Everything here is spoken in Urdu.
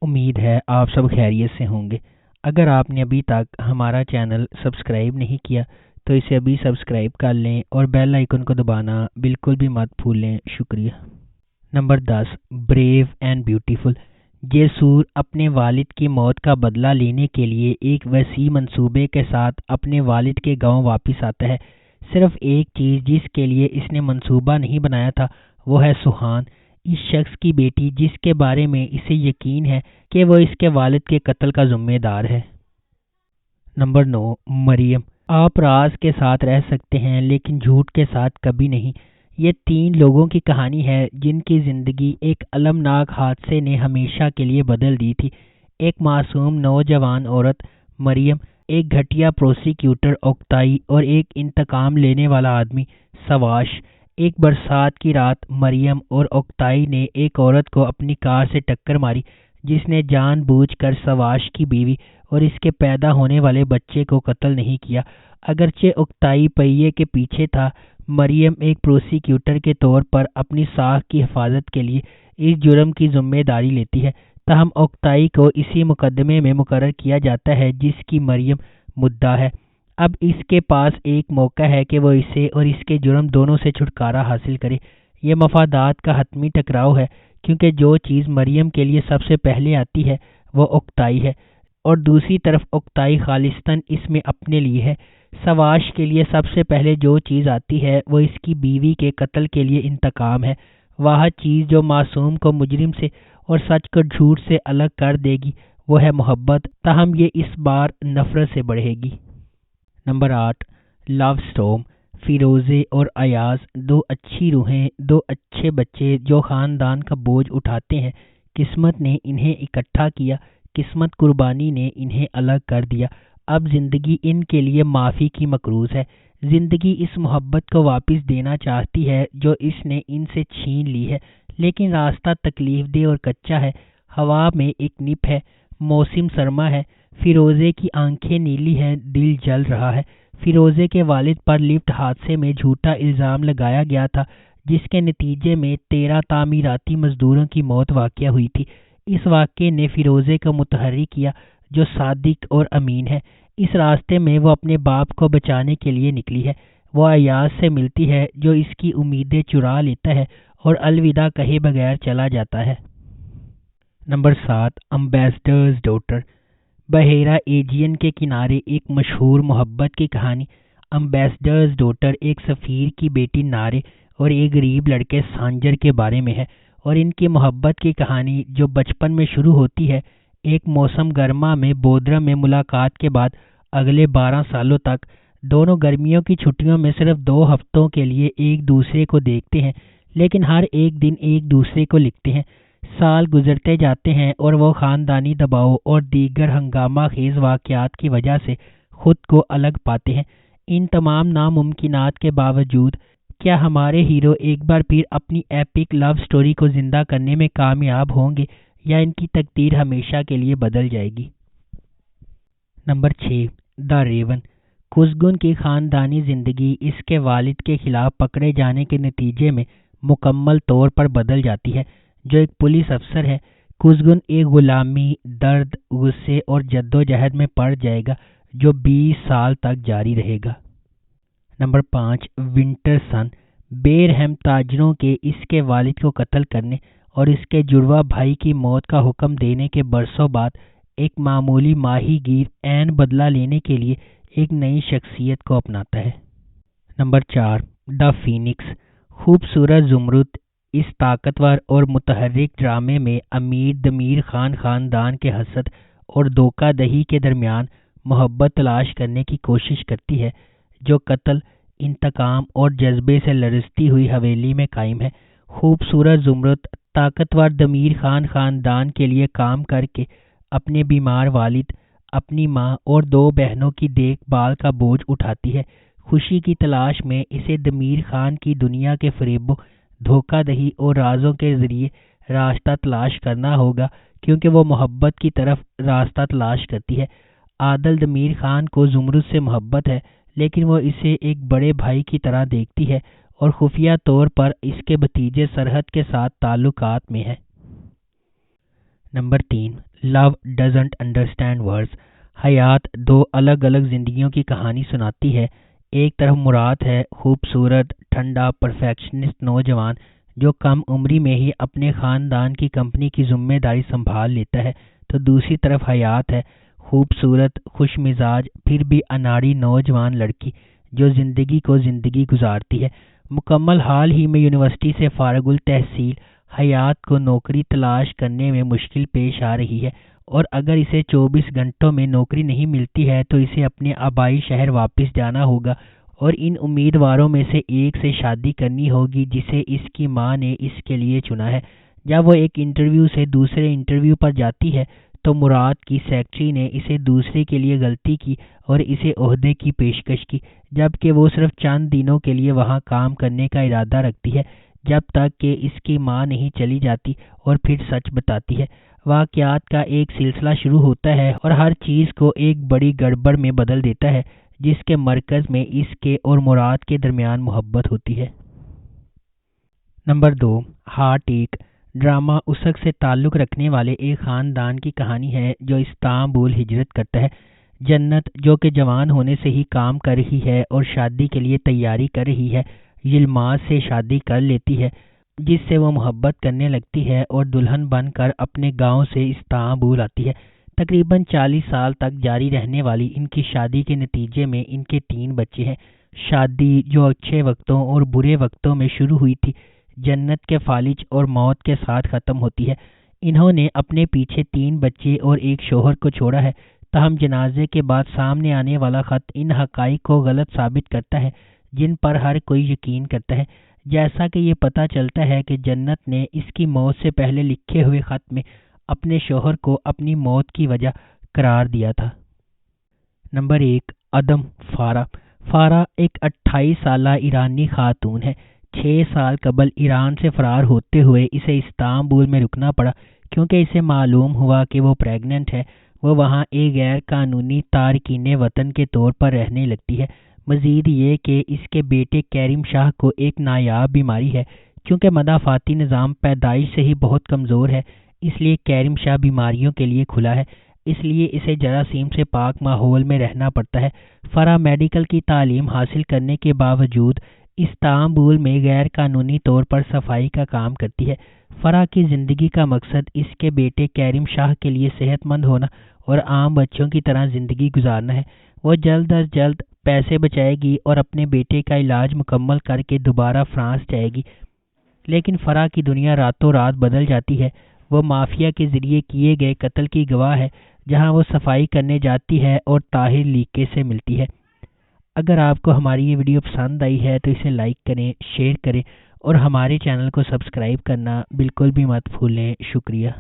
امید ہے آپ سب خیریت سے ہوں گے۔ اگر آپ نے ابھی تک ہمارا چینل سبسکرائب نہیں کیا تو اسے ابھی سبسکرائب کر لیں اور بیل آئیکن کو دبانا بالکل بھی مت بھولیں۔ شکریہ۔ نمبر 10، بریو اینڈ بیوٹیفل۔ جیسور اپنے والد کی موت کا بدلہ لینے کے لیے ایک وسیع منصوبے کے ساتھ اپنے والد کے گاؤں واپس آتا ہے۔ صرف ایک چیز جس کے لیے اس نے منصوبہ نہیں بنایا تھا وہ ہے سوہان، اس شخص کی بیٹی جس کے بارے میں اسے یقین ہے کہ وہ اس کے والد کے قتل کا ذمہ دار ہے۔ نمبر 9، مریم۔ آپ راز کے ساتھ رہ سکتے ہیں لیکن جھوٹ کے ساتھ کبھی نہیں۔ یہ 3 لوگوں کی کہانی ہے جن کی زندگی ایک المناک حادثے نے ہمیشہ کے لیے بدل دی تھی۔ ایک معصوم نوجوان عورت مریم، ایک گھٹیا پروسیکیوٹر اوکتائی اور ایک انتقام لینے والا آدمی سواش۔ ایک برسات کی رات مریم اور اوکتائی نے ایک عورت کو اپنی کار سے ٹکر ماری جس نے جان بوجھ کر سواش کی بیوی اور اس کے پیدا ہونے والے بچے کو قتل نہیں کیا۔ اگرچہ اوکتائی پہیے کے پیچھے تھا، مریم ایک پروسیکیوٹر کے طور پر اپنی ساکھ کی حفاظت کے لیے اس جرم کی ذمہ داری لیتی ہے۔ تاہم اوکتائی کو اسی مقدمے میں مقرر کیا جاتا ہے جس کی مریم مدعا ہے۔ اب اس کے پاس ایک موقع ہے کہ وہ اسے اور اس کے جرم دونوں سے چھٹکارا حاصل کرے۔ یہ مفادات کا حتمی ٹکراؤ ہے کیونکہ جو چیز مریم کے لیے سب سے پہلے آتی ہے وہ اوکتائی ہے، اور دوسری طرف اوکتائی خالصتاً اس میں اپنے لیے ہے۔ سواش کے لیے سب سے پہلے جو چیز آتی ہے وہ اس کی بیوی کے قتل کے لیے انتقام ہے۔ واحد چیز جو معصوم کو مجرم سے اور سچ کو جھوٹ سے الگ کر دے گی وہ ہے محبت، تاہم یہ اس بار نفرت سے بڑھے گی۔ نمبر 8، لو سٹورم۔ فیروزے اور ایاز، 2 اچھی روحیں، 2 اچھے بچے جو خاندان کا بوجھ اٹھاتے ہیں۔ قسمت نے انہیں اکٹھا کیا، قسمت قربانی نے انہیں الگ کر دیا۔ اب زندگی ان کے لیے معافی کی مقروض ہے۔ زندگی اس محبت کو واپس دینا چاہتی ہے جو اس نے ان سے چھین لی ہے، لیکن راستہ تکلیف دہ اور کچا ہے۔ ہوا میں ایک نپ ہے، موسم سرما ہے، فیروزے کی آنکھیں نیلی ہیں، دل جل رہا ہے۔ فیروزے کے والد پر لفٹ حادثے میں جھوٹا الزام لگایا گیا تھا جس کے نتیجے میں 13 تعمیراتی مزدوروں کی موت واقع ہوئی تھی۔ اس واقعے نے فیروزے کو متحرک کیا جو صادق اور امین ہے۔ اس راستے میں وہ اپنے باپ کو بچانے کے لیے نکلی ہے۔ وہ ایاز سے ملتی ہے جو اس کی امیدیں چرا لیتا ہے اور الوداع کہے بغیر چلا جاتا ہے۔ Number 7، ambassadors daughter. بحیرہ ایجین کے کنارے ایک مشہور محبت کی کہانی۔ امبیسڈرز ڈاٹر ایک سفیر کی بیٹی نارے اور ایک غریب لڑکے سانجر کے بارے میں ہے، اور ان کی محبت کی کہانی جو بچپن میں شروع ہوتی ہے، ایک موسم گرما میں بودرم میں ملاقات کے بعد اگلے 12 سالوں تک دونوں گرمیوں کی چھٹیوں میں صرف 2 ہفتوں کے لیے ایک دوسرے کو دیکھتے ہیں، لیکن ہر ایک دن ایک دوسرے کو لکھتے ہیں۔ سال گزرتے جاتے ہیں اور وہ خاندانی دباؤ اور دیگر ہنگامہ خیز واقعات کی وجہ سے خود کو الگ پاتے ہیں۔ ان تمام ناممکنات کے باوجود کیا ہمارے ہیرو ایک بار پھر اپنی ایپک لو سٹوری کو زندہ کرنے میں کامیاب ہوں گے یا ان کی تقدیر ہمیشہ کے لیے بدل جائے گی؟ نمبر 6، دا ریون۔ قزگن کی خاندانی زندگی اس کے والد کے خلاف پکڑے جانے کے نتیجے میں مکمل طور پر بدل جاتی ہے، جو ایک پولیس افسر ہے۔ قزگن ایک غلامی، درد، غصے اور جدوجہد میں پڑ جائے گا جو 20 سال تک جاری رہے گا۔ نمبر 5، ونٹر سن۔ بے رحم تاجروں کے اس کے والد کو قتل کرنے اور اس کے جڑواں بھائی کی موت کا حکم دینے کے برسوں بعد ایک معمولی ماہی گیر عین بدلہ لینے کے لیے ایک نئی شخصیت کو اپناتا ہے۔ نمبر 4، دا فینکس۔ خوبصورت زمرد۔ اس طاقتور اور متحرک ڈرامے میں امیر دمیر خان خاندان کے حسد اور دھوکہ دہی کے درمیان محبت تلاش کرنے کی کوشش کرتی ہے جو قتل، انتقام اور جذبے سے لرزتی ہوئی حویلی میں قائم ہے۔ خوبصورت زمرد طاقتور دمیر خان خاندان کے لیے کام کر کے اپنے بیمار والد، اپنی ماں اور 2 بہنوں کی دیکھ بھال کا بوجھ اٹھاتی ہے۔ خوشی کی تلاش میں اسے دمیر خان کی دنیا کے فریبوں، دھوکہ دہی اور رازوں کے ذریعے راستہ تلاش کرنا ہوگا کیونکہ وہ محبت کی طرف راستہ تلاش کرتی ہے۔ عادل دمیر خان کو زمرد سے محبت ہے لیکن وہ اسے ایک بڑے بھائی کی طرح دیکھتی ہے اور خفیہ طور پر اس کے بھتیجے سرحد کے ساتھ تعلقات میں ہے۔ نمبر 3، لو ڈزنٹ انڈرسٹینڈ ورڈز۔ حیات دو الگ الگ زندگیوں کی کہانی سناتی ہے۔ ایک طرف مراد ہے، خوبصورت، ٹھنڈا، پرفیکشنسٹ نوجوان جو کم عمری میں ہی اپنے خاندان کی کمپنی کی ذمہ داری سنبھال لیتا ہے، تو دوسری طرف حیات ہے، خوبصورت، خوش مزاج، پھر بھی اناڑی نوجوان لڑکی جو زندگی کو زندگی گزارتی ہے۔ مکمل حال ہی میں یونیورسٹی سے فارغ التحصیل حیات کو نوکری تلاش کرنے میں مشکل پیش آ رہی ہے، اور اگر اسے 24 گھنٹوں میں نوکری نہیں ملتی ہے تو اسے اپنے آبائی شہر واپس جانا ہوگا اور ان امیدواروں میں سے ایک سے شادی کرنی ہوگی جسے اس کی ماں نے اس کے لیے چنا ہے۔ جب وہ ایک انٹرویو سے دوسرے انٹرویو پر جاتی ہے تو مراد کی سیکرٹری نے اسے دوسرے کے لیے غلطی کی اور اسے عہدے کی پیشکش کی، جبکہ وہ صرف چند دنوں کے لیے وہاں کام کرنے کا ارادہ رکھتی ہے جب تک کہ اس کی ماں نہیں چلی جاتی اور پھر سچ بتاتی ہے۔ واقعات کا ایک سلسلہ شروع ہوتا ہے اور ہر چیز کو ایک بڑی گڑبڑ میں بدل دیتا ہے، جس کے مرکز میں اس کے اور مراد کے درمیان محبت ہوتی ہے۔ نمبر 2، ہارٹ ایک۔ ڈرامہ اسک سے تعلق رکھنے والے ایک خاندان کی کہانی ہے جو استنبول ہجرت کرتا ہے۔ جنت، جو کہ جوان ہونے سے ہی کام کر رہی ہے اور شادی کے لیے تیاری کر رہی ہے، یلماز سے شادی کر لیتی ہے جس سے وہ محبت کرنے لگتی ہے اور دلہن بن کر اپنے گاؤں سے استنبول آتی ہے۔ تقریباً 40 سال تک جاری رہنے والی ان کی شادی کے نتیجے میں ان کے 3 بچے ہیں۔ شادی جو اچھے وقتوں اور برے وقتوں میں شروع ہوئی تھی، جنت کے فالج اور موت کے ساتھ ختم ہوتی ہے۔ انہوں نے اپنے پیچھے 3 بچے اور ایک شوہر کو چھوڑا ہے، تاہم جنازے کے بعد سامنے آنے والا خط ان حقائق کو غلط ثابت کرتا ہے جن پر ہر کوئی یقین کرتا ہے، جیسا کہ یہ پتہ چلتا ہے کہ جنت نے اس کی موت سے پہلے لکھے ہوئے خط میں اپنے شوہر کو اپنی موت کی وجہ قرار دیا تھا۔ نمبر 1، عدم فارا۔ فارا ایک 28 سالہ ایرانی خاتون ہے۔ 6 سال قبل ایران سے فرار ہوتے ہوئے اسے استنبول میں رکنا پڑا کیونکہ اسے معلوم ہوا کہ وہ پریگننٹ ہے۔ وہ وہاں ایک غیر قانونی تارکین وطن کے طور پر رہنے لگتی ہے۔ مزید یہ کہ اس کے بیٹے کریم شاہ کو ایک نایاب بیماری ہے۔ چونکہ مدافعتی نظام پیدائش سے ہی بہت کمزور ہے، اس لیے کریم شاہ بیماریوں کے لیے کھلا ہے، اس لیے اسے جراثیم سے پاک ماحول میں رہنا پڑتا ہے۔ فرا میڈیکل کی تعلیم حاصل کرنے کے باوجود استنبول میں غیر قانونی طور پر صفائی کا کام کرتی ہے۔ فرا کی زندگی کا مقصد اس کے بیٹے کریم شاہ کے لیے صحت مند ہونا اور عام بچوں کی طرح زندگی گزارنا ہے۔ وہ جلد از جلد پیسے بچائے گی اور اپنے بیٹے کا علاج مکمل کر کے دوبارہ فرانس جائے گی، لیکن فرا کی دنیا راتوں رات بدل جاتی ہے۔ وہ مافیا کے ذریعے کیے گئے قتل کی گواہ ہے جہاں وہ صفائی کرنے جاتی ہے اور طاہر لیکے سے ملتی ہے۔ اگر آپ کو ہماری یہ ویڈیو پسند آئی ہے تو اسے لائک کریں، شیئر کریں اور ہمارے چینل کو سبسکرائب کرنا بالکل بھی مت بھولیں۔ شکریہ۔